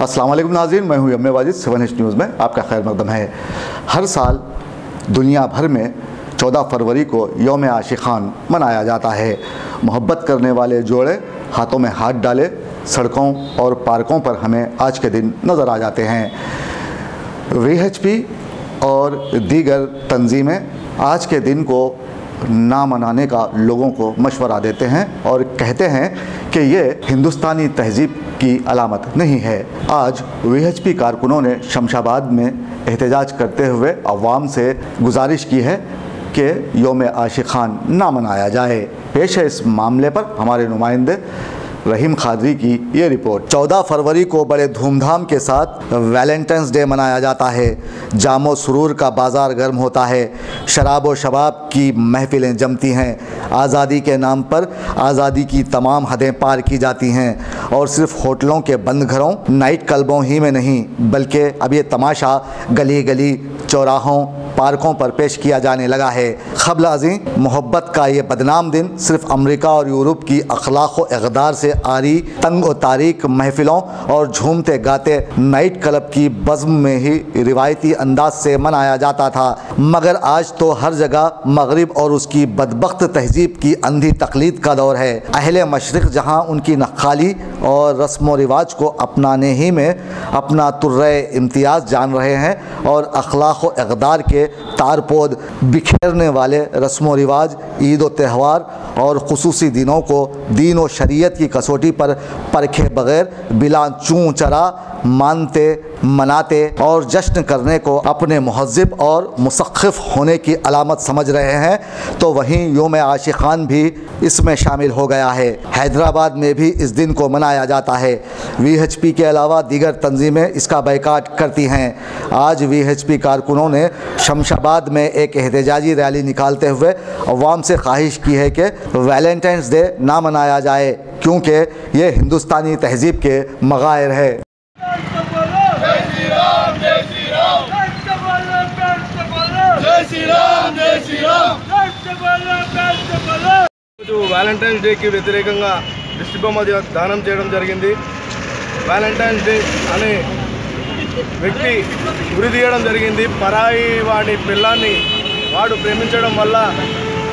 अस्सलाम वालेकुम नाज़रीन, मैं हूँ यमन वाजिद। 7H न्यूज़ में आपका खैर मकदम है। हर साल दुनिया भर में 14 फरवरी को यौम आशिक़ान मनाया जाता है। मोहब्बत करने वाले जोड़े हाथों में हाथ डाले सड़कों और पार्कों पर हमें आज के दिन नज़र आ जाते हैं। VHP और दीगर तंजीमें आज के दिन को ना मनाने का लोगों को मशवरा देते हैं और कहते हैं कि ये हिंदुस्तानी तहज़ीब की अलामत नहीं है। आज VHP कारकुनों ने शमशाबाद में एहतजाज करते हुए अवाम से गुजारिश की है कि यौम आशिक़ान ना मनाया जाए। पेश है इस मामले पर हमारे नुमाइंदे रहीम खादरी की ये रिपोर्ट। 14 फरवरी को बड़े धूमधाम के साथ वैलेंटाइंस डे मनाया जाता है। जामो सुरूर का बाज़ार गर्म होता है, शराब व शबाब की महफिलें जमती हैं। आज़ादी के नाम पर आज़ादी की तमाम हदें पार की जाती हैं और सिर्फ होटलों के बंद घरों, नाइट क्लबों ही में नहीं बल्कि अब ये तमाशा गली गली, चौराहों, पार्कों पर पेश किया जाने लगा है। ख़बल-अज़ीं मोहब्बत का ये बदनाम दिन सिर्फ अमेरिका और यूरोप की अखलाक़ व इक़दार से आरी तंग व तारीक महफिलों और झूमते गाते नाइट क्लब की बज़्म में ही रिवायती अंदाज से मनाया जाता था, मगर आज तो हर जगह मगरिब और उसकी बदबख्त तहज़ीब की अंधी तकलीद का दौर है। अहले मशरिक़ जहाँ उनकी नख़ाली और रस्म व रिवाज को अपनाने ही में अपना तुर्रे इम्तियाज़ जान रहे हैं और अखलाक़ व इक़दार के तारपोद बिखेरने वाले रस्म व रिवाज, ईद व त्यौहार और खुसूसी दिनों को दीन व शरीयत की कसौटी पर परखे बगैर बिला चूँ चरा मानते, मनाते और जश्न करने को अपने महज़्ज़िब और मुसक़्क़िफ़ होने की अलामत समझ रहे हैं, तो वहीं यौम आशिक़ान भी इसमें शामिल हो गया है। हैदराबाद में भी इस दिन को मनाया जाता है। VHP के अलावा दीगर तंजीमें इसका बायकाट करती हैं। आज VHP कारकुनों ने शमशाबाद में एक एहतजाजी रैली निकालते हुए अवाम से ख्वाहिश की है कि वैलेंटाइंस डे ना मनाया जाए, क्योंकि ये हिंदुस्तानी तहज़ीब के मगायर है। వ్యాలంటైన్స్ డేకి వ్యతిరేకంగా దిష్టి బొమ్మ దానం చేయడం జరిగింది. వ్యాలంటైన్స్ డే అనే వ్యక్తి ఉరి తీయడం జరిగింది. పరాయి వాడి పిల్లాన్ని వాడు ప్రేమించడం వల్ల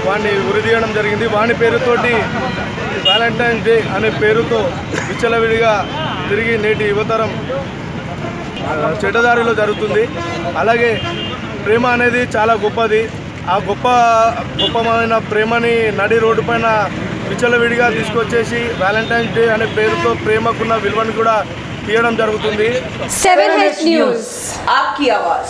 వాడిని ఉరి తీయడం జరిగింది. వాని పేరుతోటి వ్యాలంటైన్స్ డే అనే పేరుతో విచ్చలవిడిగా తిరిగి నేటి యువతరం చెడ్డదారిలో జరుగుతుంది. అలాగే ప్రేమ అనేది చాలా గొప్పది. ఆ గొప్పమైన ప్రేమని నడి రోడ్డు పైన విచ్చలవిడిగా తీసుకొచ్చేసి వ్యాలంటైన్స్ డే అనే పేరుతో ప్రేమకున్న విలువను కూడా తీయడం జరుగుతుంది. 7H న్యూస్, आपकी आवाज़।